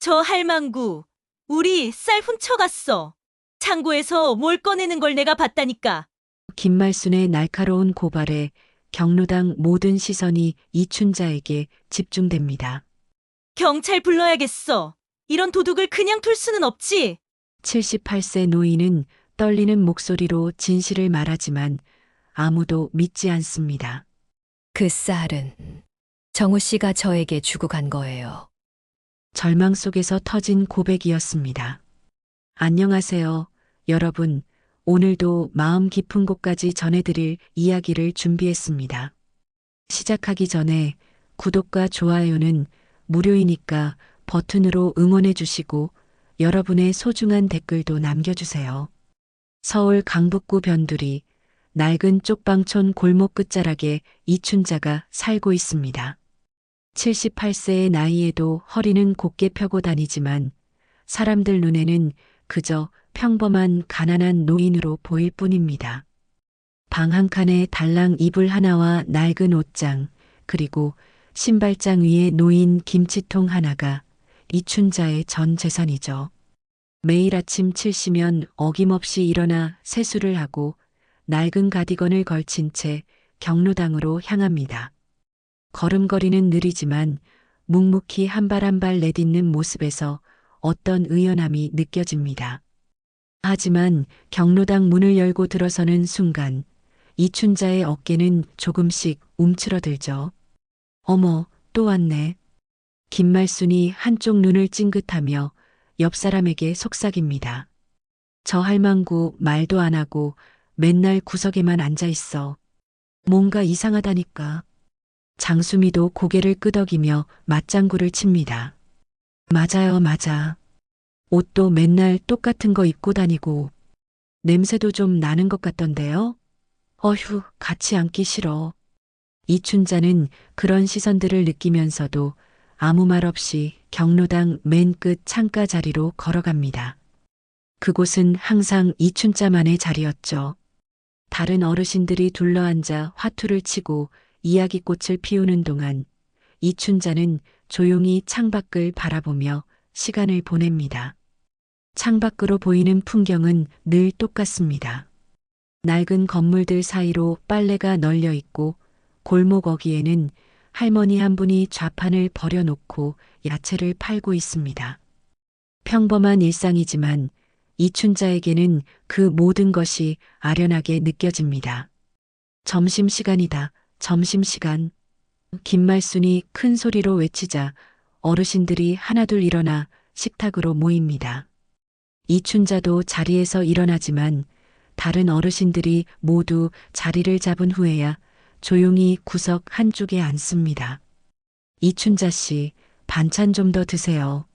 저 할망구, 우리 쌀 훔쳐갔어. 창고에서 뭘 꺼내는 걸 내가 봤다니까. 김말순의 날카로운 고발에 경로당 모든 시선이 이춘자에게 집중됩니다. 경찰 불러야겠어. 이런 도둑을 그냥 둘 수는 없지. 78세 노인은 떨리는 목소리로 진실을 말하지만 아무도 믿지 않습니다. 그 쌀은 정우 씨가 저에게 주고 간 거예요. 절망 속에서 터진 고백이었습니다. 안녕하세요, 여러분. 오늘도 마음 깊은 곳까지 전해드릴 이야기를 준비했습니다. 시작하기 전에 구독과 좋아요는 무료이니까 버튼으로 응원해 주시고 여러분의 소중한 댓글도 남겨주세요. 서울 강북구 변두리 낡은 쪽방촌 골목 끝자락에 이춘자가 살고 있습니다. 78세의 나이에도 허리는 곧게 펴고 다니지만 사람들 눈에는 그저 평범한 가난한 노인으로 보일 뿐입니다. 방 한 칸에 달랑 이불 하나와 낡은 옷장, 그리고 신발장 위에 놓인 김치통 하나가 이춘자의 전 재산이죠. 매일 아침 7시면 어김없이 일어나 세수를 하고 낡은 가디건을 걸친 채 경로당으로 향합니다. 걸음걸이는 느리지만 묵묵히 한 발 한 발 내딛는 모습에서 어떤 의연함이 느껴집니다. 하지만 경로당 문을 열고 들어서는 순간 이춘자의 어깨는 조금씩 움츠러들죠. 어머, 또 왔네. 김말순이 한쪽 눈을 찡긋하며 옆 사람에게 속삭입니다. 저 할망구 말도 안 하고 맨날 구석에만 앉아 있어. 뭔가 이상하다니까. 장수미도 고개를 끄덕이며 맞장구를 칩니다. 맞아요, 맞아. 옷도 맨날 똑같은 거 입고 다니고 냄새도 좀 나는 것 같던데요? 어휴, 같이 앉기 싫어. 이춘자는 그런 시선들을 느끼면서도 아무 말 없이 경로당 맨 끝 창가 자리로 걸어갑니다. 그곳은 항상 이춘자만의 자리였죠. 다른 어르신들이 둘러앉아 화투를 치고 이야기꽃을 피우는 동안 이춘자는 조용히 창밖을 바라보며 시간을 보냅니다. 창밖으로 보이는 풍경은 늘 똑같습니다. 낡은 건물들 사이로 빨래가 널려 있고 골목 어귀에는 할머니 한 분이 좌판을 버려놓고 야채를 팔고 있습니다. 평범한 일상이지만 이춘자에게는 그 모든 것이 아련하게 느껴집니다. 점심시간이다. 점심시간. 김말순이 큰 소리로 외치자 어르신들이 하나둘 일어나 식탁으로 모입니다. 이춘자도 자리에서 일어나지만 다른 어르신들이 모두 자리를 잡은 후에야 조용히 구석 한쪽에 앉습니다. 이춘자 씨, 반찬 좀 더 드세요.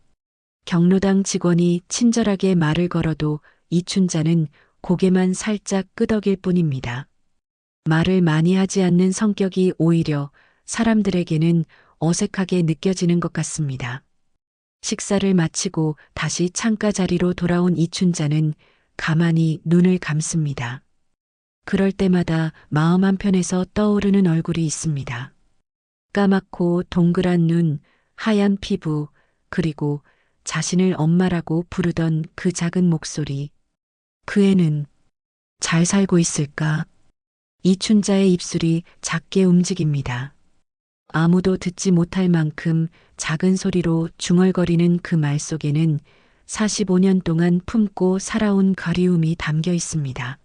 경로당 직원이 친절하게 말을 걸어도 이춘자는 고개만 살짝 끄덕일 뿐입니다. 말을 많이 하지 않는 성격이 오히려 사람들에게는 어색하게 느껴지는 것 같습니다. 식사를 마치고 다시 창가 자리로 돌아온 이춘자는 가만히 눈을 감습니다. 그럴 때마다 마음 한편에서 떠오르는 얼굴이 있습니다. 까맣고 동그란 눈, 하얀 피부, 그리고 자신을 엄마라고 부르던 그 작은 목소리. 그 애는 잘 살고 있을까? 이춘자의 입술이 작게 움직입니다. 아무도 듣지 못할 만큼 작은 소리로 중얼거리는 그 말 속에는 45년 동안 품고 살아온 그리움이 담겨 있습니다.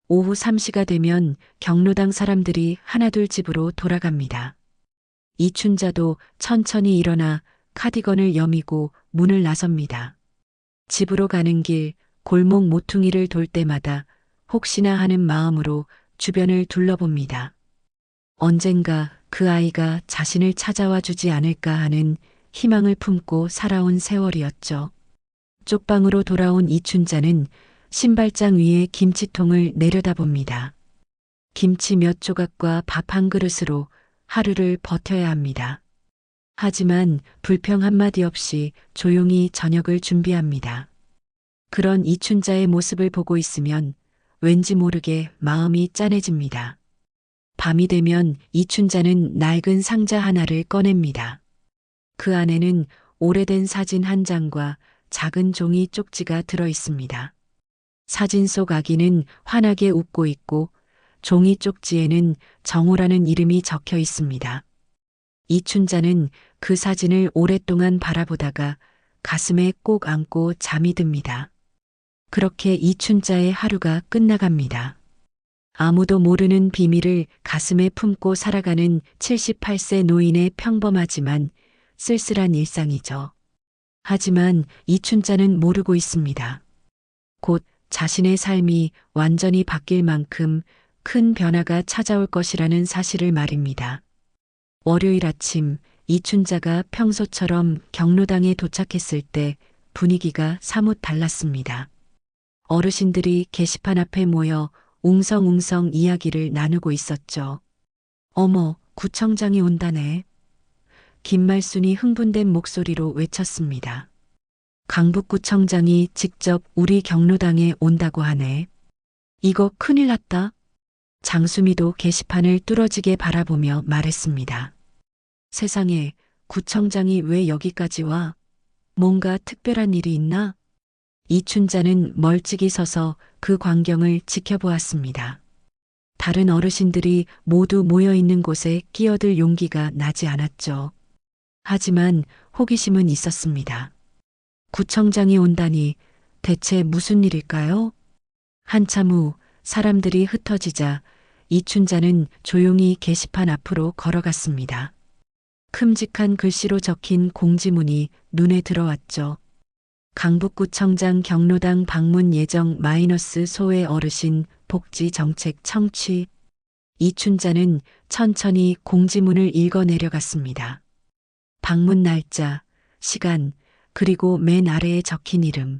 오후 3시가 되면 경로당 사람들이 하나둘 집으로 돌아갑니다. 이춘자도 천천히 일어나 카디건을 여미고 문을 나섭니다. 집으로 가는 길 골목 모퉁이를 돌 때마다 혹시나 하는 마음으로 주변을 둘러봅니다. 언젠가 그 아이가 자신을 찾아와 주지 않을까 하는 희망을 품고 살아온 세월이었죠. 쪽방으로 돌아온 이춘자는 신발장 위에 김치통을 내려다봅니다. 김치 몇 조각과 밥 한 그릇으로 하루를 버텨야 합니다. 하지만 불평 한마디 없이 조용히 저녁을 준비합니다. 그런 이춘자의 모습을 보고 있으면 왠지 모르게 마음이 짠해집니다. 밤이 되면 이춘자는 낡은 상자 하나를 꺼냅니다. 그 안에는 오래된 사진 한 장과 작은 종이 쪽지가 들어 있습니다. 사진 속 아기는 환하게 웃고 있고 종이 쪽지에는 정호라는 이름이 적혀 있습니다. 이춘자는 그 사진을 오랫동안 바라보다가 가슴에 꼭 안고 잠이 듭니다. 그렇게 이춘자의 하루가 끝나갑니다. 아무도 모르는 비밀을 가슴에 품고 살아가는 78세 노인의 평범하지만 쓸쓸한 일상이죠. 하지만 이춘자는 모르고 있습니다. 곧 자신의 삶이 완전히 바뀔 만큼 큰 변화가 찾아올 것이라는 사실을 말입니다. 월요일 아침 이춘자가 평소처럼 경로당에 도착했을 때 분위기가 사뭇 달랐습니다. 어르신들이 게시판 앞에 모여 웅성웅성 이야기를 나누고 있었죠. 어머, 구청장이 온다네. 김말순이 흥분된 목소리로 외쳤습니다. 강북구청장이 직접 우리 경로당에 온다고 하네. 이거 큰일 났다. 장수미도 게시판을 뚫어지게 바라보며 말했습니다. 세상에, 구청장이 왜 여기까지 와? 뭔가 특별한 일이 있나? 이춘자는 멀찍이 서서 그 광경을 지켜보았습니다. 다른 어르신들이 모두 모여 있는 곳에 끼어들 용기가 나지 않았죠. 하지만 호기심은 있었습니다. 구청장이 온다니 대체 무슨 일일까요? 한참 후 사람들이 흩어지자 이춘자는 조용히 게시판 앞으로 걸어갔습니다. 큼직한 글씨로 적힌 공지문이 눈에 들어왔죠. 강북구청장 경로당 방문 예정 마이너스 소외 어르신 복지 정책 청취. 이춘자는 천천히 공지문을 읽어 내려갔습니다. 방문 날짜, 시간, 그리고 맨 아래에 적힌 이름.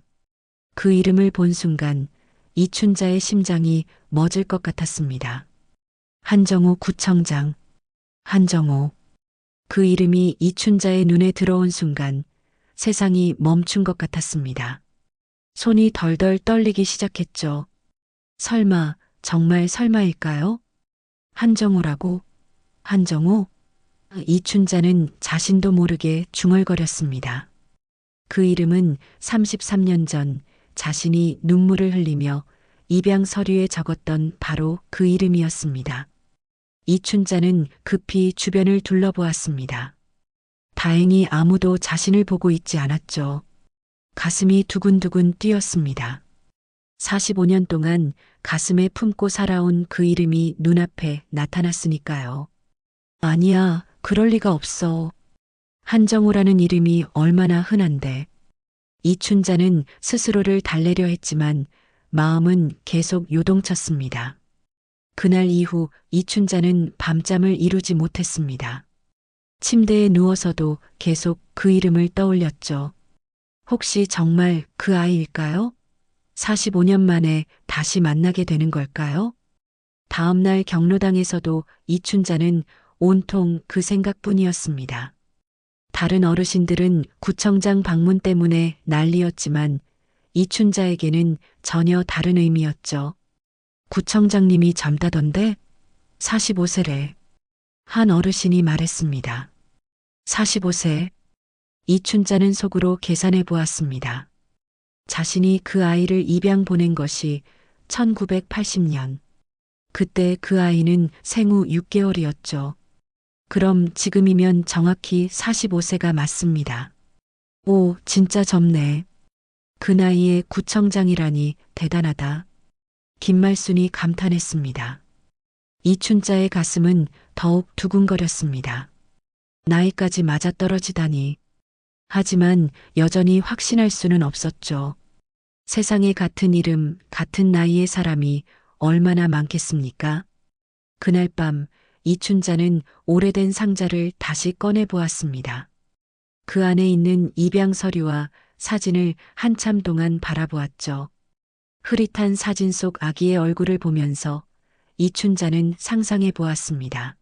그 이름을 본 순간 이춘자의 심장이 멎을 것 같았습니다. 한정호 구청장. 한정호. 그 이름이 이춘자의 눈에 들어온 순간 세상이 멈춘 것 같았습니다. 손이 덜덜 떨리기 시작했죠. 설마, 정말 설마일까요? 한정호라고? 한정호? 이춘자는 자신도 모르게 중얼거렸습니다. 그 이름은 33년 전 자신이 눈물을 흘리며 입양 서류에 적었던 바로 그 이름이었습니다. 이춘자는 급히 주변을 둘러보았습니다. 다행히 아무도 자신을 보고 있지 않았죠. 가슴이 두근두근 뛰었습니다. 45년 동안 가슴에 품고 살아온 그 이름이 눈앞에 나타났으니까요. 아니야, 그럴 리가 없어. 한정호라는 이름이 얼마나 흔한데. 이춘자는 스스로를 달래려 했지만 마음은 계속 요동쳤습니다. 그날 이후 이춘자는 밤잠을 이루지 못했습니다. 침대에 누워서도 계속 그 이름을 떠올렸죠. 혹시 정말 그 아이일까요? 45년 만에 다시 만나게 되는 걸까요? 다음날 경로당에서도 이춘자는 온통 그 생각뿐이었습니다. 다른 어르신들은 구청장 방문 때문에 난리였지만 이춘자에게는 전혀 다른 의미였죠. 구청장님이 젊다던데? 45세래. 한 어르신이 말했습니다. 45세. 이춘자는 속으로 계산해 보았습니다. 자신이 그 아이를 입양 보낸 것이 1980년. 그때 그 아이는 생후 6개월이었죠. 그럼 지금이면 정확히 45세가 맞습니다. 오, 진짜 젊네. 그 나이에 구청장이라니 대단하다. 김말순이 감탄했습니다. 이춘자의 가슴은 더욱 두근거렸습니다. 나이까지 맞아떨어지다니. 하지만 여전히 확신할 수는 없었죠. 세상에 같은 이름, 같은 나이의 사람이 얼마나 많겠습니까? 그날 밤 이춘자는 오래된 상자를 다시 꺼내 보았습니다. 그 안에 있는 입양 서류와 사진을 한참 동안 바라보았죠. 흐릿한 사진 속 아기의 얼굴을 보면서 이춘자는 상상해 보았습니다.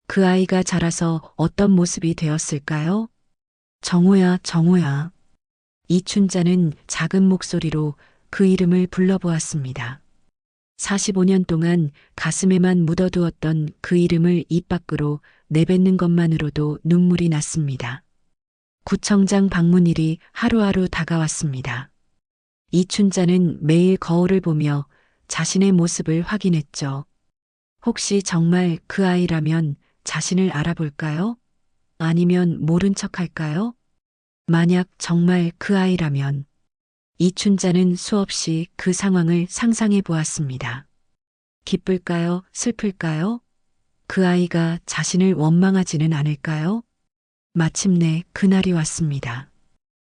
그 아이가 자라서 어떤 모습이 되었을까요? 정호야, 정호야. 이춘자는 작은 목소리로 그 이름을 불러보았습니다. 45년 동안 가슴에만 묻어두었던 그 이름을 입 밖으로 내뱉는 것만으로도 눈물이 났습니다. 구청장 방문일이 하루하루 다가왔습니다. 이춘자는 매일 거울을 보며 자신의 모습을 확인했죠. 혹시 정말 그 아이라면 자신을 알아볼까요? 아니면 모른 척 할까요? 만약 정말 그 아이라면 이춘자는 수없이 그 상황을 상상해 보았습니다. 기쁠까요? 슬플까요? 그 아이가 자신을 원망하지는 않을까요? 마침내 그날이 왔습니다.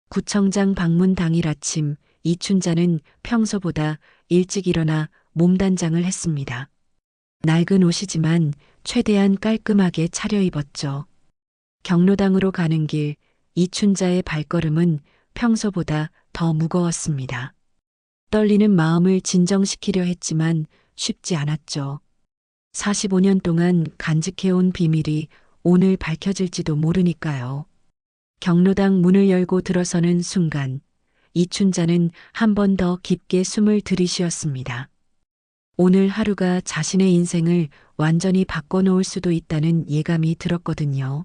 구청장 방문 당일 아침 이춘자는 평소보다 일찍 일어나 몸단장을 했습니다. 낡은 옷이지만 최대한 깔끔하게 차려입었죠. 경로당으로 가는 길 이춘자의 발걸음은 평소보다 더 무거웠습니다. 떨리는 마음을 진정시키려 했지만 쉽지 않았죠. 45년 동안 간직해온 비밀이 오늘 밝혀질지도 모르니까요. 경로당 문을 열고 들어서는 순간 이춘자는 한 번 더 깊게 숨을 들이쉬었습니다. 오늘 하루가 자신의 인생을 완전히 바꿔놓을 수도 있다는 예감이 들었거든요.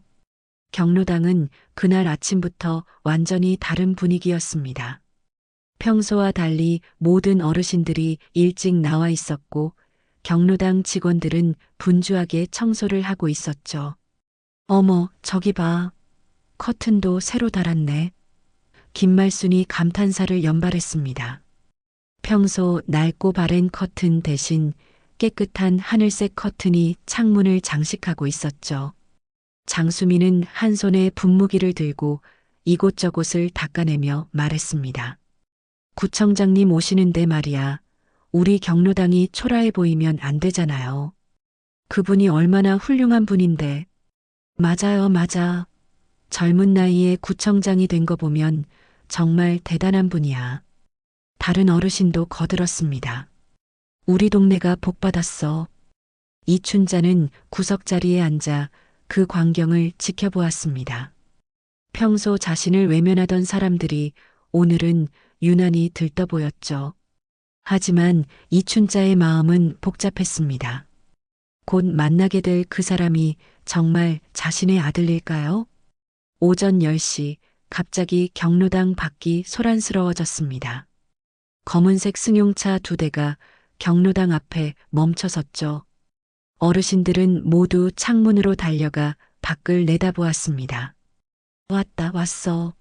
경로당은 그날 아침부터 완전히 다른 분위기였습니다. 평소와 달리 모든 어르신들이 일찍 나와 있었고 경로당 직원들은 분주하게 청소를 하고 있었죠. 어머, 저기 봐. 커튼도 새로 달았네. 김말순이 감탄사를 연발했습니다. 평소 낡고 바랜 커튼 대신 깨끗한 하늘색 커튼이 창문을 장식하고 있었죠. 장수미는 한 손에 분무기를 들고 이곳저곳을 닦아내며 말했습니다. 구청장님 오시는데 말이야. 우리 경로당이 초라해 보이면 안 되잖아요. 그분이 얼마나 훌륭한 분인데. 맞아요, 맞아. 젊은 나이에 구청장이 된 거 보면 정말 대단한 분이야. 다른 어르신도 거들었습니다. 우리 동네가 복받았어. 이춘자는 구석자리에 앉아 그 광경을 지켜보았습니다. 평소 자신을 외면하던 사람들이 오늘은 유난히 들떠 보였죠. 하지만 이춘자의 마음은 복잡했습니다. 곧 만나게 될 그 사람이 정말 자신의 아들일까요? 오전 10시 갑자기 경로당 밖이 소란스러워졌습니다. 검은색 승용차 2대가 경로당 앞에 멈춰섰죠. 어르신들은 모두 창문으로 달려가 밖을 내다보았습니다. 왔다, 왔어.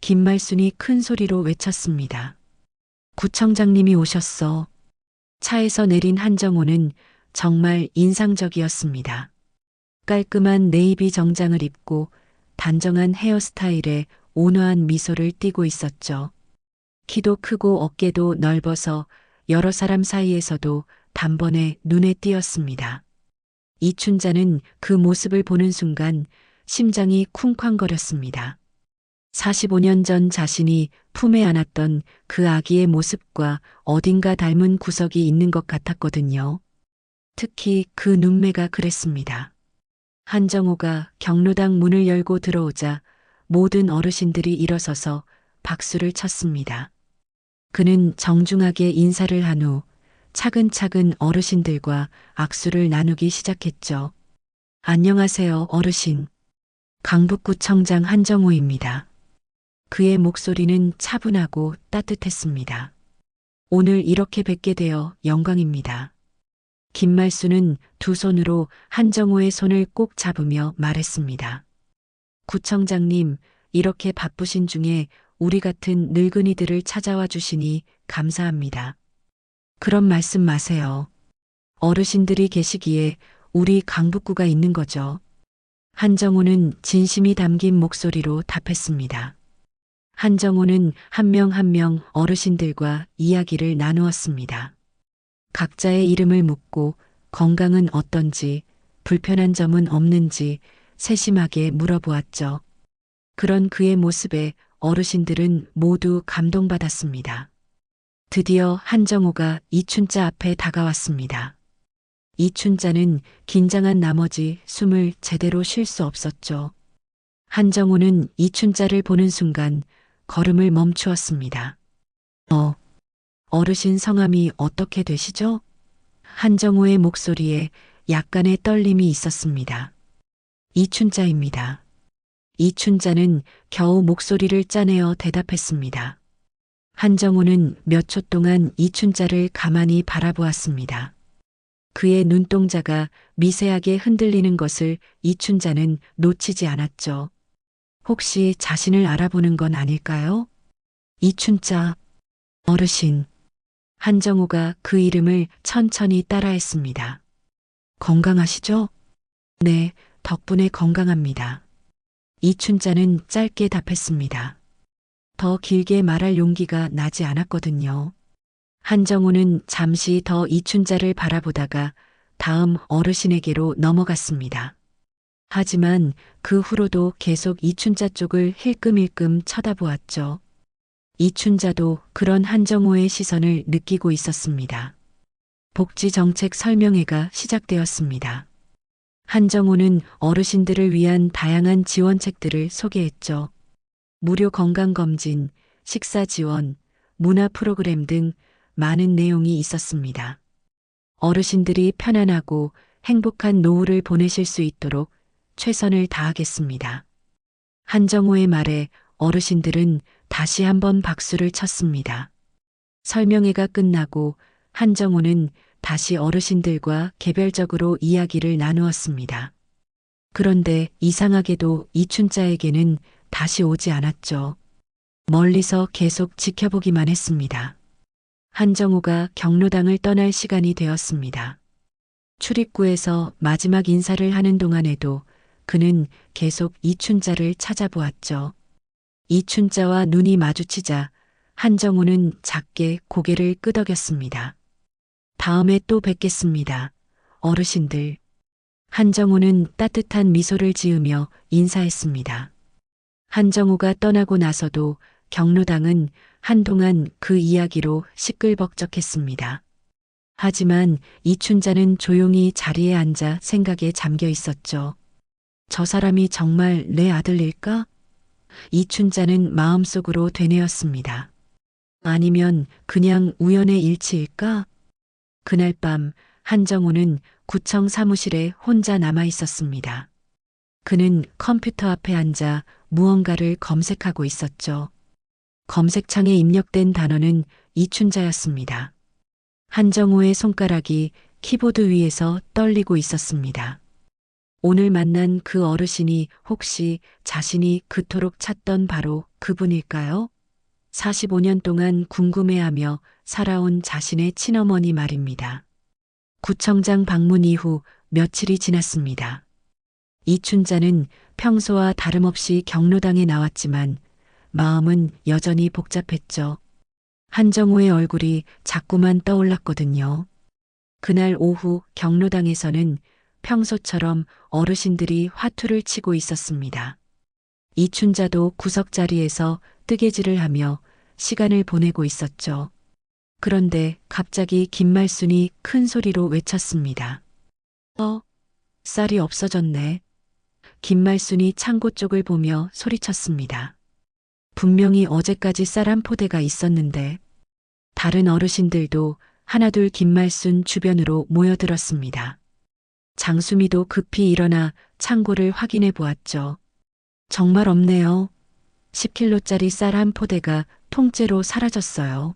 김말순이 큰 소리로 외쳤습니다. 구청장님이 오셨어. 차에서 내린 한정호는 정말 인상적이었습니다. 깔끔한 네이비 정장을 입고 단정한 헤어스타일에 온화한 미소를 띠고 있었죠. 키도 크고 어깨도 넓어서 여러 사람 사이에서도 단번에 눈에 띄었습니다. 이춘자는 그 모습을 보는 순간 심장이 쿵쾅거렸습니다. 45년 전 자신이 품에 안았던 그 아기의 모습과 어딘가 닮은 구석이 있는 것 같았거든요. 특히 그 눈매가 그랬습니다. 한정호가 경로당 문을 열고 들어오자 모든 어르신들이 일어서서 박수를 쳤습니다. 그는 정중하게 인사를 한 후 차근차근 어르신들과 악수를 나누기 시작했죠. 안녕하세요, 어르신. 강북구청장 한정호입니다. 그의 목소리는 차분하고 따뜻했습니다. 오늘 이렇게 뵙게 되어 영광입니다. 김말수는 두 손으로 한정호의 손을 꼭 잡으며 말했습니다. 구청장님, 이렇게 바쁘신 중에 우리 같은 늙은이들을 찾아와 주시니 감사합니다. 그런 말씀 마세요. 어르신들이 계시기에 우리 강북구가 있는 거죠. 한정호는 진심이 담긴 목소리로 답했습니다. 한정호는 한 명 한 명 어르신들과 이야기를 나누었습니다. 각자의 이름을 묻고 건강은 어떤지, 불편한 점은 없는지 세심하게 물어보았죠. 그런 그의 모습에 어르신들은 모두 감동받았습니다. 드디어 한정호가 이춘자 앞에 다가왔습니다. 이춘자는 긴장한 나머지 숨을 제대로 쉴 수 없었죠. 한정호는 이춘자를 보는 순간 걸음을 멈추었습니다. 어르신 성함이 어떻게 되시죠? 한정호의 목소리에 약간의 떨림이 있었습니다. 이춘자입니다. 이춘자는 겨우 목소리를 짜내어 대답했습니다. 한정우는 몇 초 동안 이춘자를 가만히 바라보았습니다. 그의 눈동자가 미세하게 흔들리는 것을 이춘자는 놓치지 않았죠. 혹시 자신을 알아보는 건 아닐까요? 이춘자, 어르신. 한정우가 그 이름을 천천히 따라했습니다. 건강하시죠? 네, 덕분에 건강합니다. 이춘자는 짧게 답했습니다. 더 길게 말할 용기가 나지 않았거든요. 한정우는 잠시 더 이춘자를 바라보다가 다음 어르신에게로 넘어갔습니다. 하지만 그 후로도 계속 이춘자 쪽을 힐끔힐끔 쳐다보았죠. 이춘자도 그런 한정우의 시선을 느끼고 있었습니다. 복지정책 설명회가 시작되었습니다. 한정우는 어르신들을 위한 다양한 지원책들을 소개했죠. 무료 건강검진, 식사 지원, 문화 프로그램 등 많은 내용이 있었습니다. 어르신들이 편안하고 행복한 노후를 보내실 수 있도록 최선을 다하겠습니다. 한정우의 말에 어르신들은 다시 한번 박수를 쳤습니다. 설명회가 끝나고 한정우는 다시 어르신들과 개별적으로 이야기를 나누었습니다. 그런데 이상하게도 이춘자에게는 다시 오지 않았죠. 멀리서 계속 지켜보기만 했습니다. 한정우가 경로당을 떠날 시간이 되었습니다. 출입구에서 마지막 인사를 하는 동안에도 그는 계속 이춘자를 찾아보았죠. 이춘자와 눈이 마주치자 한정우는 작게 고개를 끄덕였습니다. 다음에 또 뵙겠습니다. 어르신들. 한정우는 따뜻한 미소를 지으며 인사했습니다. 한정우가 떠나고 나서도 경로당은 한동안 그 이야기로 시끌벅적했습니다. 하지만 이춘자는 조용히 자리에 앉아 생각에 잠겨 있었죠. 저 사람이 정말 내 아들일까? 이춘자는 마음속으로 되뇌었습니다. 아니면 그냥 우연의 일치일까? 그날 밤 한정우는 구청 사무실에 혼자 남아 있었습니다. 그는 컴퓨터 앞에 앉아 무언가를 검색하고 있었죠. 검색창에 입력된 단어는 이춘자였습니다. 한정우의 손가락이 키보드 위에서 떨리고 있었습니다. 오늘 만난 그 어르신이 혹시 자신이 그토록 찾던 바로 그분일까요? 45년 동안 궁금해하며 살아온 자신의 친어머니 말입니다. 구청장 방문 이후 며칠이 지났습니다. 이춘자는 평소와 다름없이 경로당에 나왔지만 마음은 여전히 복잡했죠. 한정우의 얼굴이 자꾸만 떠올랐거든요. 그날 오후 경로당에서는 평소처럼 어르신들이 화투를 치고 있었습니다. 이춘자도 구석자리에서 뜨개질을 하며 시간을 보내고 있었죠. 그런데 갑자기 김말순이 큰 소리로 외쳤습니다. 쌀이 없어졌네. 김말순이 창고 쪽을 보며 소리쳤습니다. 분명히 어제까지 쌀 한 포대가 있었는데 다른 어르신들도 하나둘 김말순 주변으로 모여들었습니다. 장수미도 급히 일어나 창고를 확인해 보았죠. 정말 없네요. 10kg짜리 쌀 한 포대가 통째로 사라졌어요.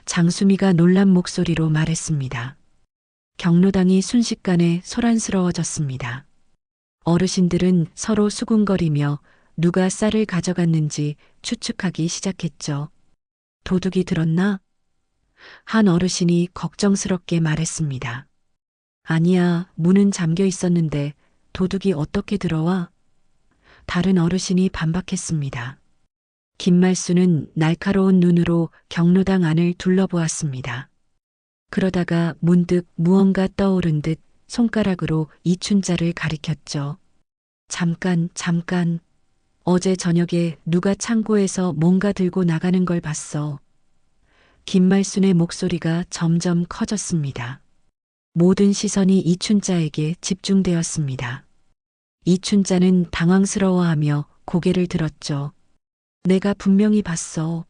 장수미가 놀란 목소리로 말했습니다. 경로당이 순식간에 소란스러워졌습니다. 어르신들은 서로 수군거리며 누가 쌀을 가져갔는지 추측하기 시작했죠. 도둑이 들었나? 한 어르신이 걱정스럽게 말했습니다. 아니야, 문은 잠겨 있었는데 도둑이 어떻게 들어와? 다른 어르신이 반박했습니다. 김말수는 날카로운 눈으로 경로당 안을 둘러보았습니다. 그러다가 문득 무언가 떠오른 듯 손가락으로 이춘자를 가리켰죠. 잠깐. 어제 저녁에 누가 창고에서 뭔가 들고 나가는 걸 봤어. 김말순의 목소리가 점점 커졌습니다. 모든 시선이 이춘자에게 집중되었습니다. 이춘자는 당황스러워하며 고개를 들었죠. 내가 분명히 봤어.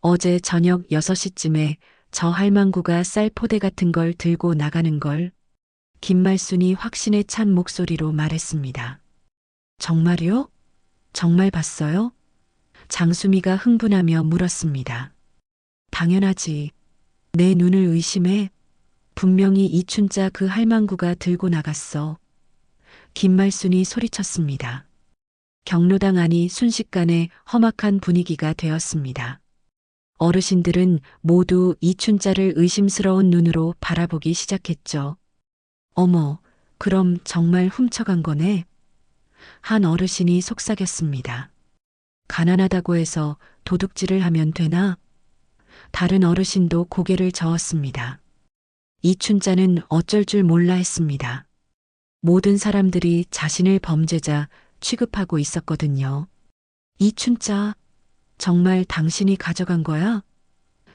어제 저녁 6시쯤에 저 할망구가 쌀 포대 같은 걸 들고 나가는 걸. 김말순이 확신에 찬 목소리로 말했습니다. 정말요? 정말 봤어요? 장수미가 흥분하며 물었습니다. 당연하지. 내 눈을 의심해. 분명히 이춘자 그 할망구가 들고 나갔어. 김말순이 소리쳤습니다. 경로당 안이 순식간에 험악한 분위기가 되었습니다. 어르신들은 모두 이춘자를 의심스러운 눈으로 바라보기 시작했죠. 어머, 그럼 정말 훔쳐간 거네? 한 어르신이 속삭였습니다. 가난하다고 해서 도둑질을 하면 되나? 다른 어르신도 고개를 저었습니다. 이춘자는 어쩔 줄 몰라 했습니다. 모든 사람들이 자신을 범죄자 취급하고 있었거든요. 이춘자, 정말 당신이 가져간 거야?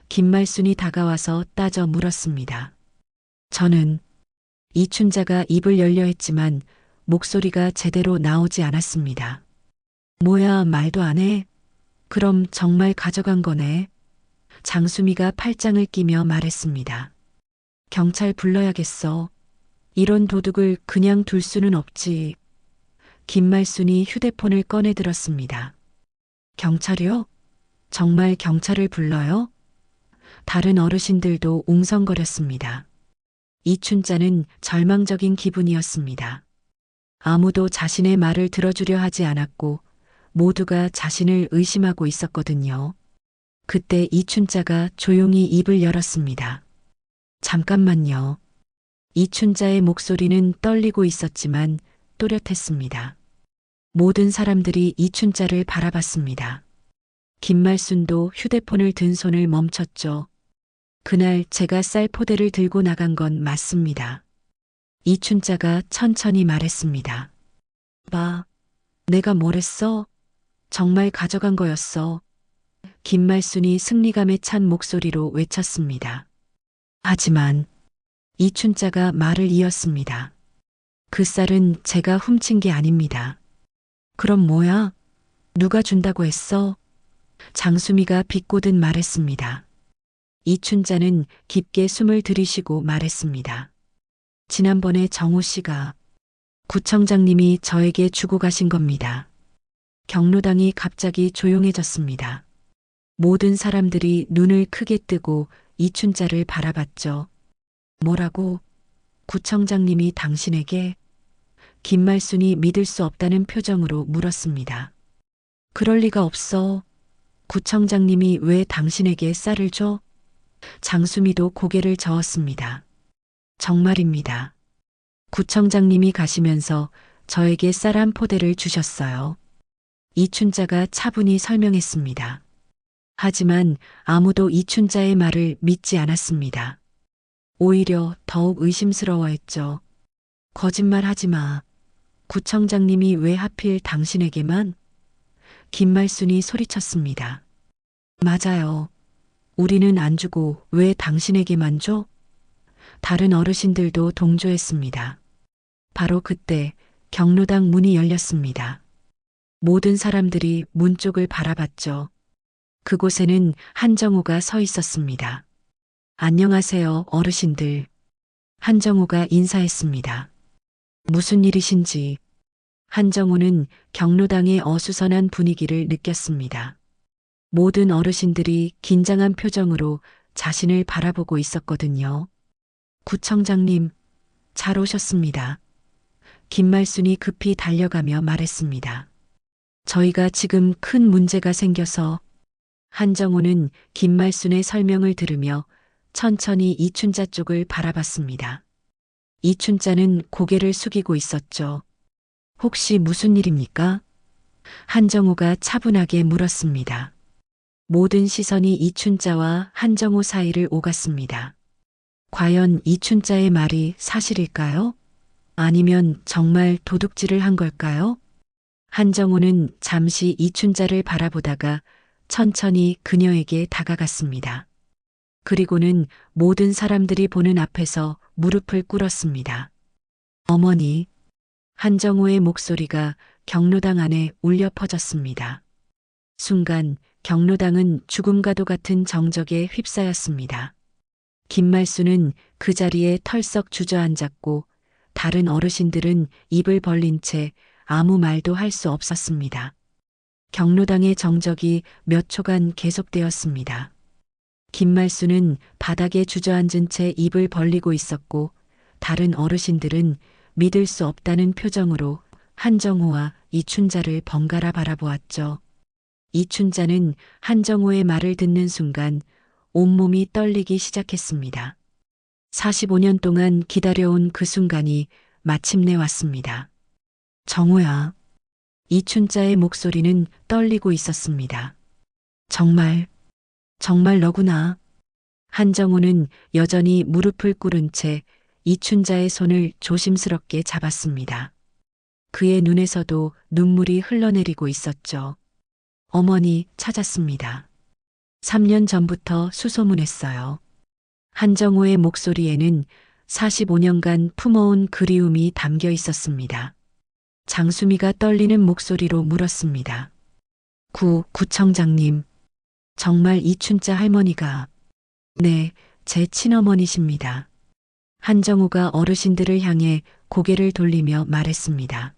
김말순이 다가와서 따져 물었습니다. 저는 이춘자가 입을 열려 했지만 목소리가 제대로 나오지 않았습니다. 뭐야, 말도 안 해? 그럼 정말 가져간 거네. 장수미가 팔짱을 끼며 말했습니다. 경찰 불러야겠어. 이런 도둑을 그냥 둘 수는 없지. 김말순이 휴대폰을 꺼내 들었습니다. 경찰이요? 정말 경찰을 불러요? 다른 어르신들도 웅성거렸습니다. 이춘자는 절망적인 기분이었습니다. 아무도 자신의 말을 들어주려 하지 않았고 모두가 자신을 의심하고 있었거든요. 그때 이춘자가 조용히 입을 열었습니다. 잠깐만요. 이춘자의 목소리는 떨리고 있었지만 또렷했습니다. 모든 사람들이 이춘자를 바라봤습니다. 김말순도 휴대폰을 든 손을 멈췄죠. 그날 제가 쌀 포대를 들고 나간 건 맞습니다. 이춘자가 천천히 말했습니다. 봐, 내가 뭘 했어? 정말 가져간 거였어. 김말순이 승리감에 찬 목소리로 외쳤습니다. 하지만 이춘자가 말을 이었습니다. 그 쌀은 제가 훔친 게 아닙니다. 그럼 뭐야? 누가 준다고 했어? 장수미가 비꼬듯 말했습니다. 이춘자는 깊게 숨을 들이쉬고 말했습니다. 지난번에 정호 씨가 구청장님이 저에게 주고 가신 겁니다. 경로당이 갑자기 조용해졌습니다. 모든 사람들이 눈을 크게 뜨고 이춘자를 바라봤죠. 뭐라고? 구청장님이 당신에게? 김말순이 믿을 수 없다는 표정으로 물었습니다. 그럴 리가 없어. 구청장님이 왜 당신에게 쌀을 줘? 장수미도 고개를 저었습니다. 정말입니다. 구청장님이 가시면서 저에게 쌀 한 포대를 주셨어요. 이춘자가 차분히 설명했습니다. 하지만 아무도 이춘자의 말을 믿지 않았습니다. 오히려 더욱 의심스러워했죠. 거짓말하지 마. 구청장님이 왜 하필 당신에게만? 김말순이 소리쳤습니다. 맞아요. 우리는 안 주고 왜 당신에게만 줘? 다른 어르신들도 동조했습니다. 바로 그때 경로당 문이 열렸습니다. 모든 사람들이 문 쪽을 바라봤죠. 그곳에는 한정우가 서 있었습니다. 안녕하세요, 어르신들. 한정우가 인사했습니다. 무슨 일이신지. 한정우는 경로당의 어수선한 분위기를 느꼈습니다. 모든 어르신들이 긴장한 표정으로 자신을 바라보고 있었거든요. 구청장님, 잘 오셨습니다. 김말순이 급히 달려가며 말했습니다. 저희가 지금 큰 문제가 생겨서. 한정우는 김말순의 설명을 들으며 천천히 이춘자 쪽을 바라봤습니다. 이춘자는 고개를 숙이고 있었죠. 혹시 무슨 일입니까? 한정우가 차분하게 물었습니다. 모든 시선이 이춘자와 한정우 사이를 오갔습니다. 과연 이춘자의 말이 사실일까요? 아니면 정말 도둑질을 한 걸까요? 한정우는 잠시 이춘자를 바라보다가 천천히 그녀에게 다가갔습니다. 그리고는 모든 사람들이 보는 앞에서 무릎을 꿇었습니다. 어머니, 한정우의 목소리가 경로당 안에 울려 퍼졌습니다. 순간 경로당은 죽음과도 같은 정적에 휩싸였습니다. 김말순은 그 자리에 털썩 주저앉았고 다른 어르신들은 입을 벌린 채 아무 말도 할 수 없었습니다. 경로당의 정적이 몇 초간 계속되었습니다. 김말수는 바닥에 주저앉은 채 입을 벌리고 있었고 다른 어르신들은 믿을 수 없다는 표정으로 한정호와 이춘자를 번갈아 바라보았죠. 이춘자는 한정호의 말을 듣는 순간 온몸이 떨리기 시작했습니다. 45년 동안 기다려온 그 순간이 마침내 왔습니다. 정호야. 이춘자의 목소리는 떨리고 있었습니다. 정말 너구나. 한정호는 여전히 무릎을 꿇은 채 이춘자의 손을 조심스럽게 잡았습니다. 그의 눈에서도 눈물이 흘러내리고 있었죠. 어머니 찾았습니다. 3년 전부터 수소문했어요. 한정호의 목소리에는 45년간 품어온 그리움이 담겨 있었습니다. 장수미가 떨리는 목소리로 물었습니다. 구청장님, 정말 이춘자 할머니가... 네, 제 친어머니십니다. 한정우가 어르신들을 향해 고개를 돌리며 말했습니다.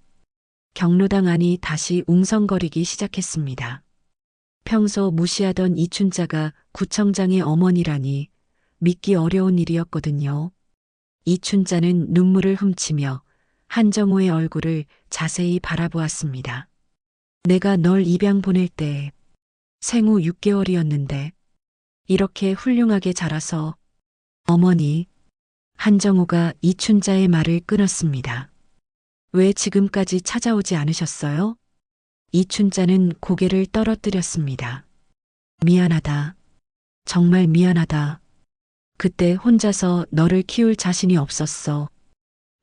경로당 안이 다시 웅성거리기 시작했습니다. 평소 무시하던 이춘자가 구청장의 어머니라니 믿기 어려운 일이었거든요. 이춘자는 눈물을 훔치며 한정우의 얼굴을 자세히 바라보았습니다. 내가 널 입양 보낼 때 생후 6개월이었는데 이렇게 훌륭하게 자라서... 어머니, 한정우가 이춘자의 말을 끊었습니다. 왜 지금까지 찾아오지 않으셨어요? 이춘자는 고개를 떨어뜨렸습니다. 미안하다. 정말 미안하다. 그때 혼자서 너를 키울 자신이 없었어.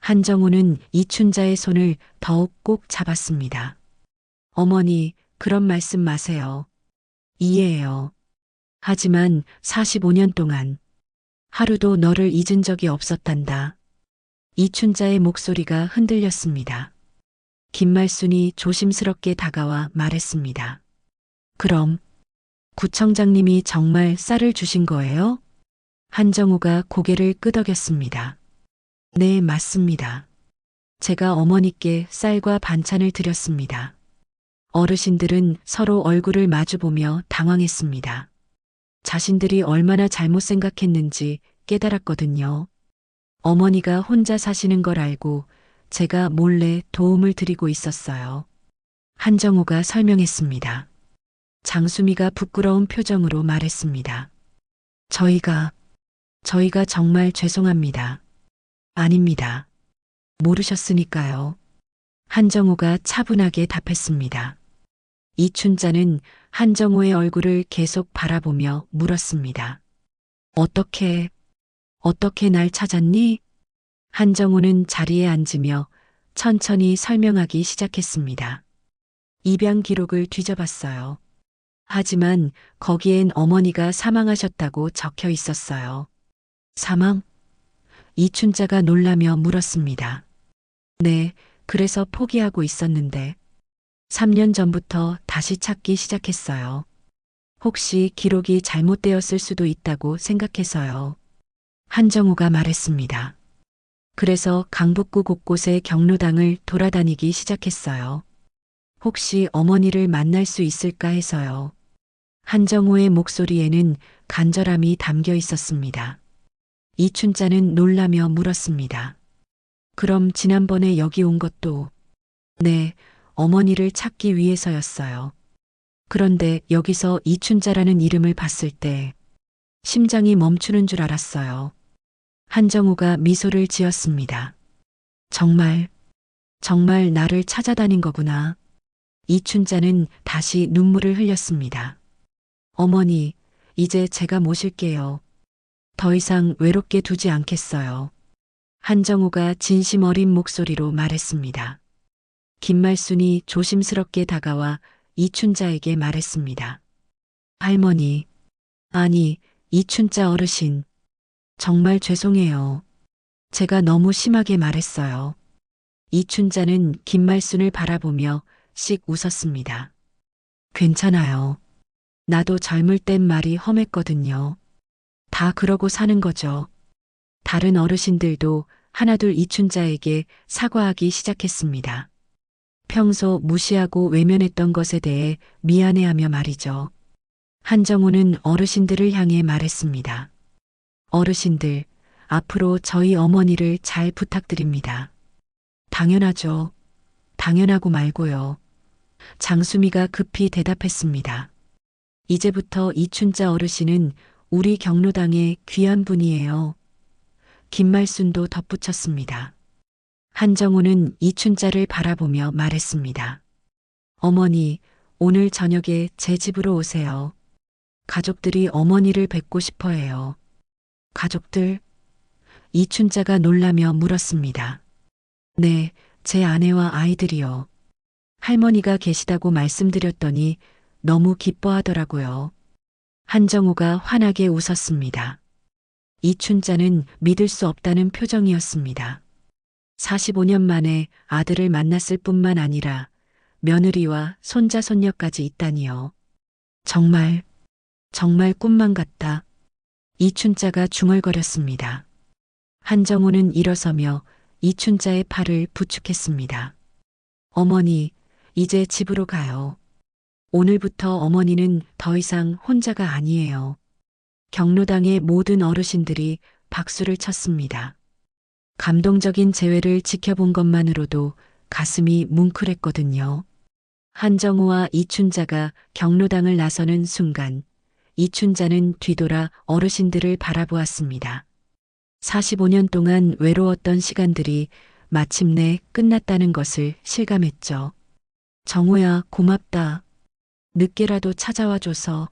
한정우는 이춘자의 손을 더욱 꼭 잡았습니다. 어머니, 그런 말씀 마세요. 이해해요. 하지만 45년 동안 하루도 너를 잊은 적이 없었단다. 이춘자의 목소리가 흔들렸습니다. 김말순이 조심스럽게 다가와 말했습니다. 그럼 구청장님이 정말 쌀을 주신 거예요? 한정우가 고개를 끄덕였습니다. 네, 맞습니다. 제가 어머니께 쌀과 반찬을 드렸습니다. 어르신들은 서로 얼굴을 마주보며 당황했습니다. 자신들이 얼마나 잘못 생각했는지 깨달았거든요. 어머니가 혼자 사시는 걸 알고 제가 몰래 도움을 드리고 있었어요. 한정우가 설명했습니다. 장수미가 부끄러운 표정으로 말했습니다. 저희가 정말 죄송합니다. 아닙니다. 모르셨으니까요. 한정우가 차분하게 답했습니다. 이춘자는 한정우의 얼굴을 계속 바라보며 물었습니다. 어떻게 날 찾았니? 한정우는 자리에 앉으며 천천히 설명하기 시작했습니다. 입양 기록을 뒤져봤어요. 하지만 거기엔 어머니가 사망하셨다고 적혀 있었어요. 사망? 이춘자가 놀라며 물었습니다. 네, 그래서 포기하고 있었는데 3년 전부터 다시 찾기 시작했어요. 혹시 기록이 잘못되었을 수도 있다고 생각해서요. 한정우가 말했습니다. 그래서 강북구 곳곳의 경로당을 돌아다니기 시작했어요. 혹시 어머니를 만날 수 있을까 해서요. 한정우의 목소리에는 간절함이 담겨 있었습니다. 이춘자는 놀라며 물었습니다. 그럼 지난번에 여기 온 것도... 네, 어머니를 찾기 위해서였어요. 그런데 여기서 이춘자라는 이름을 봤을 때 심장이 멈추는 줄 알았어요. 한정우가 미소를 지었습니다. 정말 나를 찾아다닌 거구나. 이춘자는 다시 눈물을 흘렸습니다. 어머니, 이제 제가 모실게요. 더 이상 외롭게 두지 않겠어요. 한정우가 진심 어린 목소리로 말했습니다. 김말순이 조심스럽게 다가와 이춘자에게 말했습니다. 할머니, 아니, 이춘자 어르신. 정말 죄송해요. 제가 너무 심하게 말했어요. 이춘자는 김말순을 바라보며 씩 웃었습니다. 괜찮아요. 나도 젊을 땐 말이 험했거든요. 다 그러고 사는 거죠. 다른 어르신들도 하나둘 이춘자에게 사과하기 시작했습니다. 평소 무시하고 외면했던 것에 대해 미안해하며 말이죠. 한정우는 어르신들을 향해 말했습니다. 어르신들, 앞으로 저희 어머니를 잘 부탁드립니다. 당연하죠. 당연하고 말고요. 장수미가 급히 대답했습니다. 이제부터 이춘자 어르신은 우리 경로당의 귀한 분이에요. 김말순도 덧붙였습니다. 한정우는 이춘자를 바라보며 말했습니다. 어머니, 오늘 저녁에 제 집으로 오세요. 가족들이 어머니를 뵙고 싶어 해요. 가족들? 이춘자가 놀라며 물었습니다. 네, 제 아내와 아이들이요. 할머니가 계시다고 말씀드렸더니 너무 기뻐하더라고요. 한정우가 환하게 웃었습니다. 이춘자는 믿을 수 없다는 표정이었습니다. 45년 만에 아들을 만났을 뿐만 아니라 며느리와 손자 손녀까지 있다니요. 정말 꿈만 같다. 이춘자가 중얼거렸습니다. 한정우는 일어서며 이춘자의 팔을 부축했습니다. 어머니, 이제 집으로 가요. 오늘부터 어머니는 더 이상 혼자가 아니에요. 경로당의 모든 어르신들이 박수를 쳤습니다. 감동적인 재회를 지켜본 것만으로도 가슴이 뭉클했거든요. 한정우와 이춘자가 경로당을 나서는 순간 이춘자는 뒤돌아 어르신들을 바라보았습니다. 45년 동안 외로웠던 시간들이 마침내 끝났다는 것을 실감했죠. 정우야, 고맙다. 늦게라도 찾아와줘서.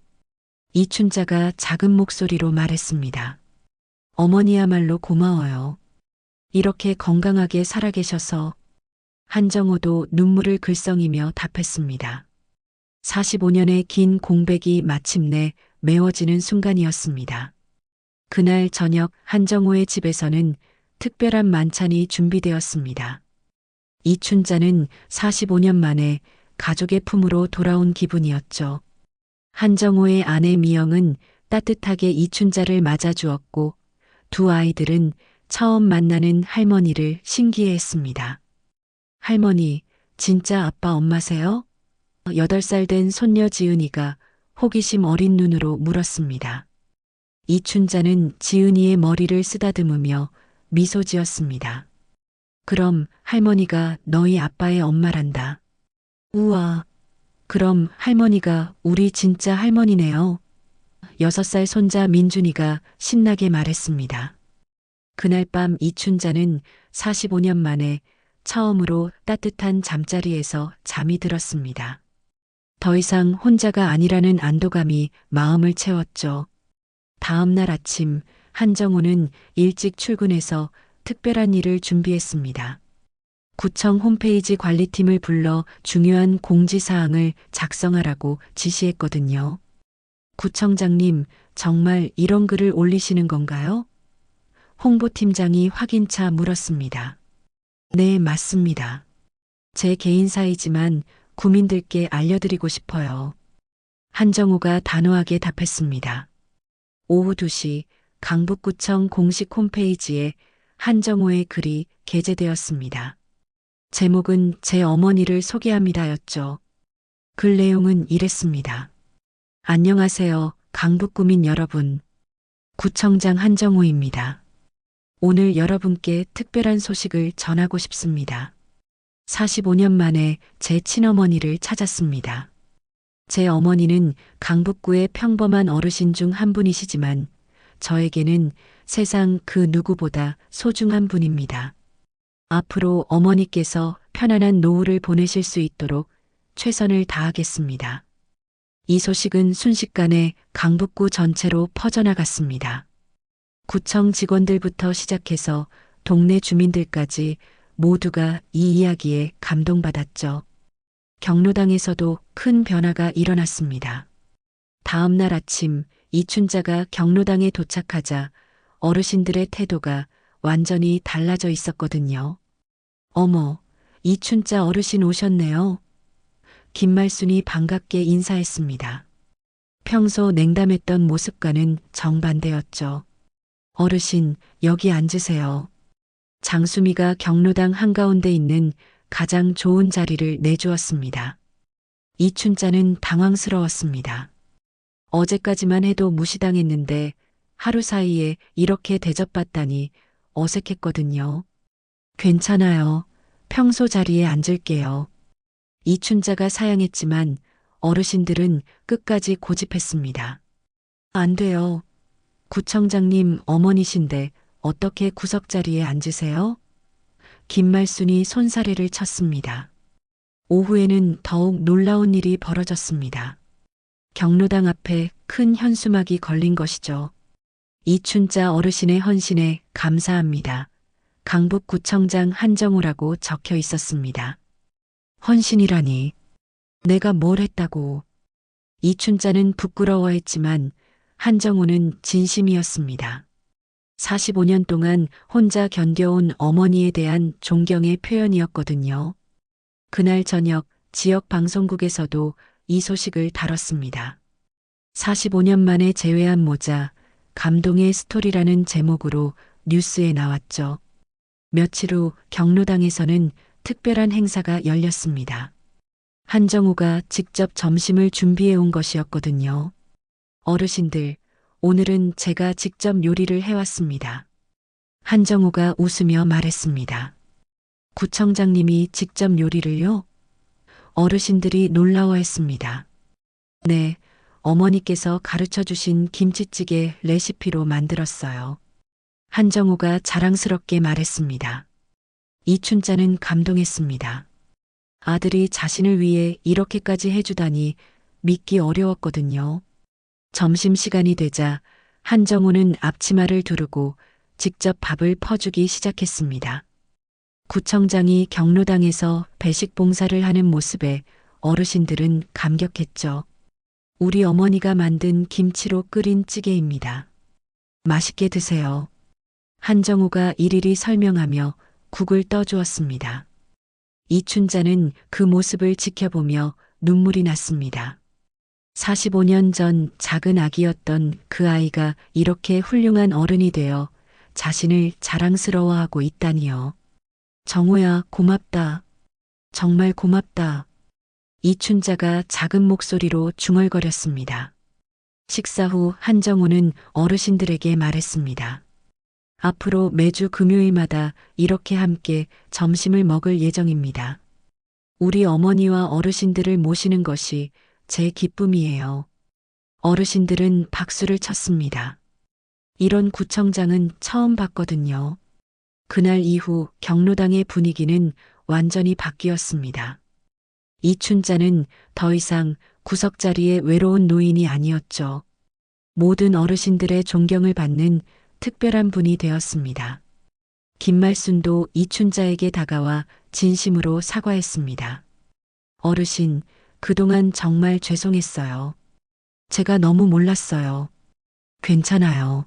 이춘자가 작은 목소리로 말했습니다. 어머니야말로 고마워요. 이렇게 건강하게 살아계셔서. 한정우도 눈물을 글썽이며 답했습니다. 45년의 긴 공백이 마침내 메워지는 순간이었습니다. 그날 저녁 한정우의 집에서는 특별한 만찬이 준비되었습니다. 이춘자는 45년 만에 가족의 품으로 돌아온 기분이었죠. 한정우의 아내 미영은 따뜻하게 이춘자를 맞아주었고 두 아이들은 처음 만나는 할머니를 신기해했습니다. 할머니, 진짜 아빠 엄마세요? 8살 된 손녀 지은이가 호기심 어린 눈으로 물었습니다. 이춘자는 지은이의 머리를 쓰다듬으며 미소 지었습니다. 그럼 할머니가 너희 아빠의 엄마란다. 우와, 그럼 할머니가 우리 진짜 할머니네요. 6살 손자 민준이가 신나게 말했습니다. 그날 밤 이춘자는 45년 만에 처음으로 따뜻한 잠자리에서 잠이 들었습니다. 더 이상 혼자가 아니라는 안도감이 마음을 채웠죠. 다음 날 아침 한정우는 일찍 출근해서 특별한 일을 준비했습니다. 구청 홈페이지 관리팀을 불러 중요한 공지사항을 작성하라고 지시했거든요. 구청장님, 정말 이런 글을 올리시는 건가요? 홍보팀장이 확인차 물었습니다. 네, 맞습니다. 제 개인사이지만 구민들께 알려드리고 싶어요. 한정우가 단호하게 답했습니다. 오후 2시 강북구청 공식 홈페이지에 한정우의 글이 게재되었습니다. 제목은 제 어머니를 소개합니다였죠. 글 내용은 이랬습니다. 안녕하세요, 강북구민 여러분. 구청장 한정우입니다. 오늘 여러분께 특별한 소식을 전하고 싶습니다. 45년 만에 제 친어머니를 찾았습니다. 제 어머니는 강북구의 평범한 어르신 중 한 분이시지만 저에게는 세상 그 누구보다 소중한 분입니다. 앞으로 어머니께서 편안한 노후를 보내실 수 있도록 최선을 다하겠습니다. 이 소식은 순식간에 강북구 전체로 퍼져나갔습니다. 구청 직원들부터 시작해서 동네 주민들까지 모두가 이 이야기에 감동받았죠. 경로당에서도 큰 변화가 일어났습니다. 다음 날 아침 이춘자가 경로당에 도착하자 어르신들의 태도가 완전히 달라져 있었거든요. 어머, 이춘자 어르신 오셨네요. 김말순이 반갑게 인사했습니다. 평소 냉담했던 모습과는 정반대였죠. 어르신, 여기 앉으세요. 장수미가 경로당 한가운데 있는 가장 좋은 자리를 내주었습니다. 이춘자는 당황스러웠습니다. 어제까지만 해도 무시당했는데 하루 사이에 이렇게 대접받다니 어색했거든요. 괜찮아요. 평소 자리에 앉을게요. 이춘자가 사양했지만 어르신들은 끝까지 고집했습니다. 안 돼요. 구청장님 어머니신데 어떻게 구석 자리에 앉으세요? 김말순이 손사래를 쳤습니다. 오후에는 더욱 놀라운 일이 벌어졌습니다. 경로당 앞에 큰 현수막이 걸린 것이죠. 이춘자 어르신의 헌신에 감사합니다. 강북구청장 한정우라고 적혀 있었습니다. 헌신이라니. 내가 뭘 했다고. 이춘자는 부끄러워했지만 한정우는 진심이었습니다. 45년 동안 혼자 견뎌온 어머니에 대한 존경의 표현이었거든요. 그날 저녁 지역 방송국에서도 이 소식을 다뤘습니다. 45년 만에 재회한 모자, 감동의 스토리라는 제목으로 뉴스에 나왔죠. 며칠 후 경로당에서는 특별한 행사가 열렸습니다. 한정우가 직접 점심을 준비해 온 것이었거든요. 어르신들, 오늘은 제가 직접 요리를 해왔습니다. 한정우가 웃으며 말했습니다. 구청장님이 직접 요리를요? 어르신들이 놀라워했습니다. 네, 어머니께서 가르쳐 주신 김치찌개 레시피로 만들었어요. 한정우가 자랑스럽게 말했습니다. 이춘자는 감동했습니다. 아들이 자신을 위해 이렇게까지 해주다니 믿기 어려웠거든요. 점심시간이 되자 한정우는 앞치마를 두르고 직접 밥을 퍼주기 시작했습니다. 구청장이 경로당에서 배식 봉사를 하는 모습에 어르신들은 감격했죠. 우리 어머니가 만든 김치로 끓인 찌개입니다. 맛있게 드세요. 한정우가 일일이 설명하며 국을 떠주었습니다. 이춘자는 그 모습을 지켜보며 눈물이 났습니다. 45년 전 작은 아기였던 그 아이가 이렇게 훌륭한 어른이 되어 자신을 자랑스러워하고 있다니요. 정우야, 고맙다. 정말 고맙다. 이춘자가 작은 목소리로 중얼거렸습니다. 식사 후 한정우는 어르신들에게 말했습니다. 앞으로 매주 금요일마다 이렇게 함께 점심을 먹을 예정입니다. 우리 어머니와 어르신들을 모시는 것이 제 기쁨이에요. 어르신들은 박수를 쳤습니다. 이런 구청장은 처음 봤거든요. 그날 이후 경로당의 분위기는 완전히 바뀌었습니다. 이춘자는 더 이상 구석자리에 외로운 노인이 아니었죠. 모든 어르신들의 존경을 받는 특별한 분이 되었습니다. 김말순도 이춘자에게 다가와 진심으로 사과했습니다. 어르신, 그동안 정말 죄송했어요. 제가 너무 몰랐어요. 괜찮아요.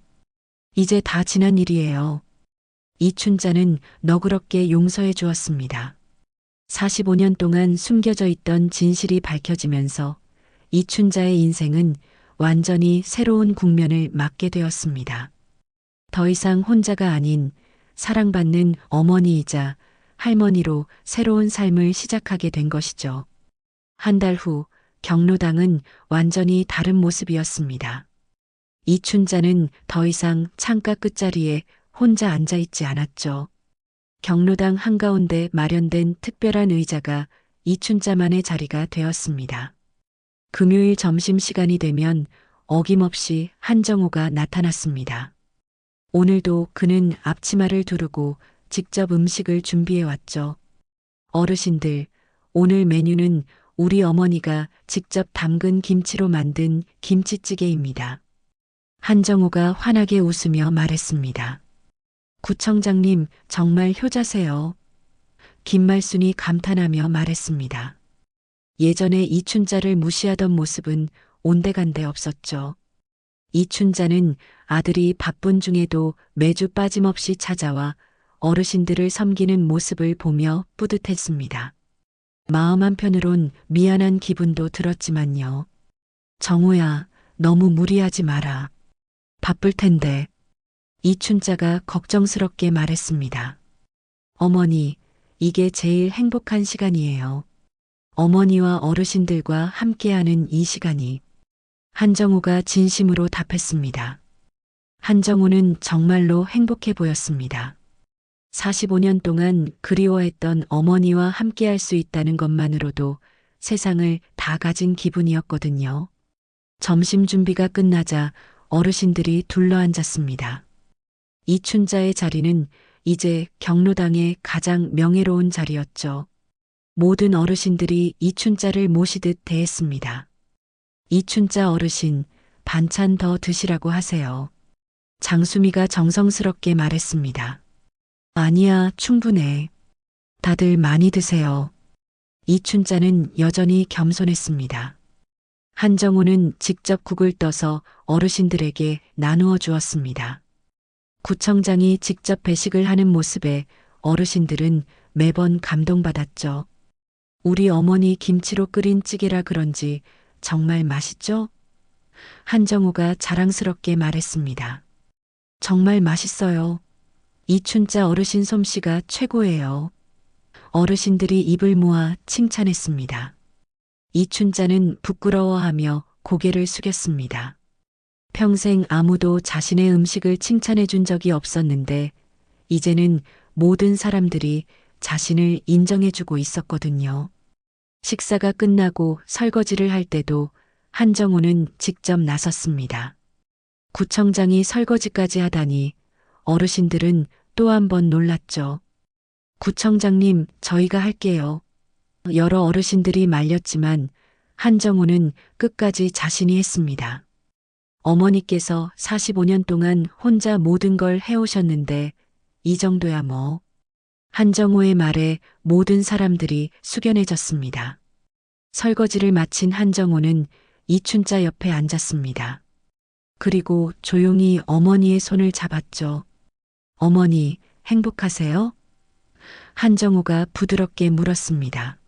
이제 다 지난 일이에요. 이춘자는 너그럽게 용서해 주었습니다. 45년 동안 숨겨져 있던 진실이 밝혀지면서 이춘자의 인생은 완전히 새로운 국면을 맞게 되었습니다. 더 이상 혼자가 아닌 사랑받는 어머니이자 할머니로 새로운 삶을 시작하게 된 것이죠. 한 달 후 경로당은 완전히 다른 모습이었습니다. 이춘자는 더 이상 창가 끝자리에 혼자 앉아 있지 않았죠. 경로당 한가운데 마련된 특별한 의자가 이춘자만의 자리가 되었습니다. 금요일 점심시간이 되면 어김없이 한정우가 나타났습니다. 오늘도 그는 앞치마를 두르고 직접 음식을 준비해 왔죠. 어르신들, 오늘 메뉴는 우리 어머니가 직접 담근 김치로 만든 김치찌개입니다. 한정우가 환하게 웃으며 말했습니다. 구청장님, 정말 효자세요. 김말순이 감탄하며 말했습니다. 예전에 이춘자를 무시하던 모습은 온데간데 없었죠. 이춘자는 아들이 바쁜 중에도 매주 빠짐없이 찾아와 어르신들을 섬기는 모습을 보며 뿌듯했습니다. 마음 한편으론 미안한 기분도 들었지만요. 정우야, 너무 무리하지 마라. 바쁠 텐데. 이춘자가 걱정스럽게 말했습니다. 어머니, 이게 제일 행복한 시간이에요. 어머니와 어르신들과 함께하는 이 시간이. 한정우가 진심으로 답했습니다. 한정우는 정말로 행복해 보였습니다. 45년 동안 그리워했던 어머니와 함께할 수 있다는 것만으로도 세상을 다 가진 기분이었거든요. 점심 준비가 끝나자 어르신들이 둘러앉았습니다. 이춘자의 자리는 이제 경로당의 가장 명예로운 자리였죠. 모든 어르신들이 이춘자를 모시듯 대했습니다. 이춘자 어르신, 반찬 더 드시라고 하세요. 장수미가 정성스럽게 말했습니다. 아니야, 충분해. 다들 많이 드세요. 이춘자는 여전히 겸손했습니다. 한정우는 직접 국을 떠서 어르신들에게 나누어 주었습니다. 구청장이 직접 배식을 하는 모습에 어르신들은 매번 감동받았죠. 우리 어머니 김치로 끓인 찌개라 그런지 정말 맛있죠? 한정우가 자랑스럽게 말했습니다. 정말 맛있어요. 이춘자 어르신 솜씨가 최고예요. 어르신들이 입을 모아 칭찬했습니다. 이춘자는 부끄러워하며 고개를 숙였습니다. 평생 아무도 자신의 음식을 칭찬해 준 적이 없었는데 이제는 모든 사람들이 자신을 인정해 주고 있었거든요. 식사가 끝나고 설거지를 할 때도 한정우는 직접 나섰습니다. 구청장이 설거지까지 하다니 어르신들은 또 한 번 놀랐죠. 구청장님, 저희가 할게요. 여러 어르신들이 말렸지만 한정우는 끝까지 자신이 했습니다. 어머니께서 45년 동안 혼자 모든 걸 해오셨는데 이 정도야 뭐. 한정우의 말에 모든 사람들이 숙연해졌습니다. 설거지를 마친 한정우는 이춘자 옆에 앉았습니다. 그리고 조용히 어머니의 손을 잡았죠. 어머니, 행복하세요? 한정우가 부드럽게 물었습니다.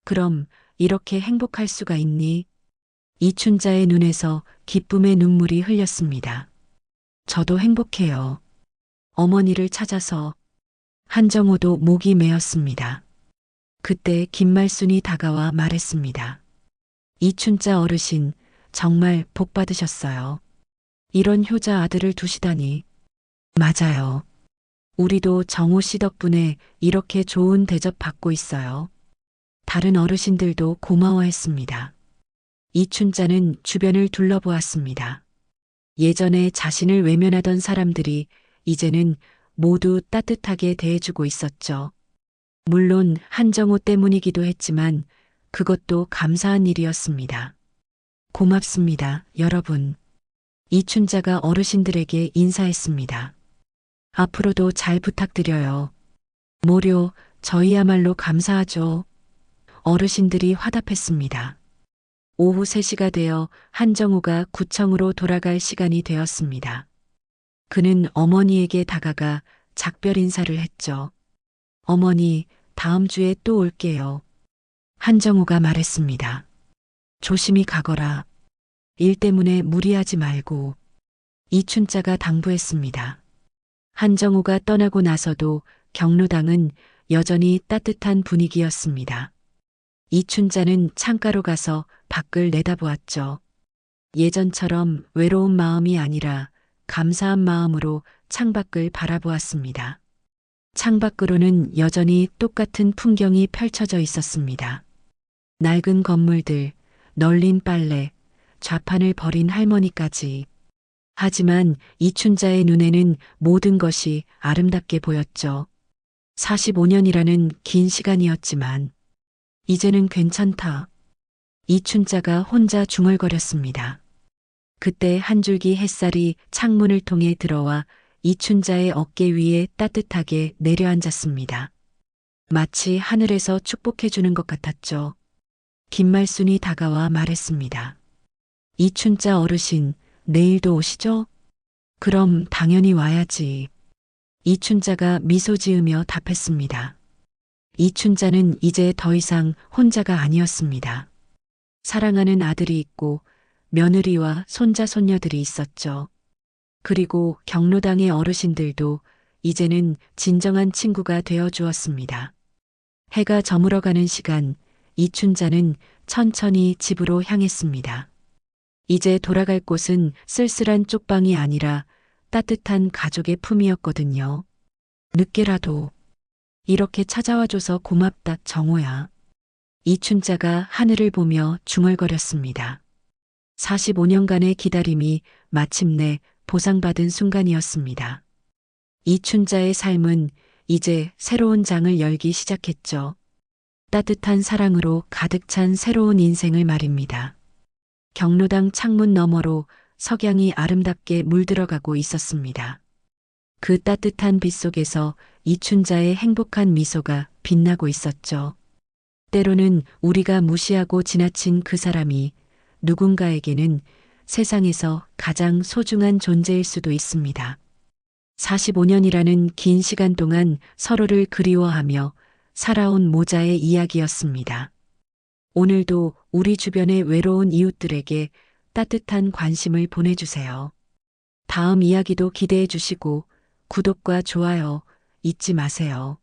그럼 이렇게 행복할 수가 있니? 이춘자의 눈에서 기쁨의 눈물이 흘렸습니다. 저도 행복해요. 어머니를 찾아서. 한정우도 목이 메었습니다. 그때 김말순이 다가와 말했습니다. 이춘자 어르신, 정말 복 받으셨어요. 이런 효자 아들을 두시다니. 맞아요. 우리도 정우 씨 덕분에 이렇게 좋은 대접 받고 있어요. 다른 어르신들도 고마워했습니다. 이춘자는 주변을 둘러보았습니다. 예전에 자신을 외면하던 사람들이 이제는 모두 따뜻하게 대해주고 있었죠. 물론 한정우 때문이기도 했지만 그것도 감사한 일이었습니다. 고맙습니다, 여러분. 이춘자가 어르신들에게 인사했습니다. 앞으로도 잘 부탁드려요. 모료, 저희야말로 감사하죠. 어르신들이 화답했습니다. 오후 3시가 되어 한정우가 구청으로 돌아갈 시간이 되었습니다. 그는 어머니에게 다가가 작별 인사를 했죠. 어머니, 다음 주에 또 올게요. 한정우가 말했습니다. 조심히 가거라. 일 때문에 무리하지 말고. 이춘자가 당부했습니다. 한정우가 떠나고 나서도 경로당은 여전히 따뜻한 분위기였습니다. 이춘자는 창가로 가서 밖을 내다보았죠. 예전처럼 외로운 마음이 아니라 감사한 마음으로 창밖을 바라보았습니다. 창밖으로는 여전히 똑같은 풍경이 펼쳐져 있었습니다. 낡은 건물들, 널린 빨래, 좌판을 버린 할머니까지. 하지만 이춘자의 눈에는 모든 것이 아름답게 보였죠. 45년이라는 긴 시간이었지만 이제는 괜찮다. 이춘자가 혼자 중얼거렸습니다. 그때 한 줄기 햇살이 창문을 통해 들어와 이춘자의 어깨 위에 따뜻하게 내려앉았습니다. 마치 하늘에서 축복해 주는 것 같았죠. 김말순이 다가와 말했습니다. 이춘자 어르신, 내일도 오시죠? 그럼 당연히 와야지. 이춘자가 미소 지으며 답했습니다. 이춘자는 이제 더 이상 혼자가 아니었습니다. 사랑하는 아들이 있고 며느리와 손자 손녀들이 있었죠. 그리고 경로당의 어르신들도 이제는 진정한 친구가 되어 주었습니다. 해가 저물어가는 시간, 이춘자는 천천히 집으로 향했습니다. 이제 돌아갈 곳은 쓸쓸한 쪽방이 아니라 따뜻한 가족의 품이었거든요. 늦게라도 이렇게 찾아와줘서 고맙다, 정호야. 이춘자가 하늘을 보며 중얼거렸습니다. 45년간의 기다림이 마침내 보상받은 순간이었습니다. 이춘자의 삶은 이제 새로운 장을 열기 시작했죠. 따뜻한 사랑으로 가득 찬 새로운 인생을 말입니다. 경로당 창문 너머로 석양이 아름답게 물들어가고 있었습니다. 그 따뜻한 빛 속에서 이춘자의 행복한 미소가 빛나고 있었죠. 때로는 우리가 무시하고 지나친 그 사람이 누군가에게는 세상에서 가장 소중한 존재일 수도 있습니다. 45년이라는 긴 시간 동안 서로를 그리워하며 살아온 모자의 이야기였습니다. 오늘도 우리 주변의 외로운 이웃들에게 따뜻한 관심을 보내주세요. 다음 이야기도 기대해 주시고 구독과 좋아요 잊지 마세요.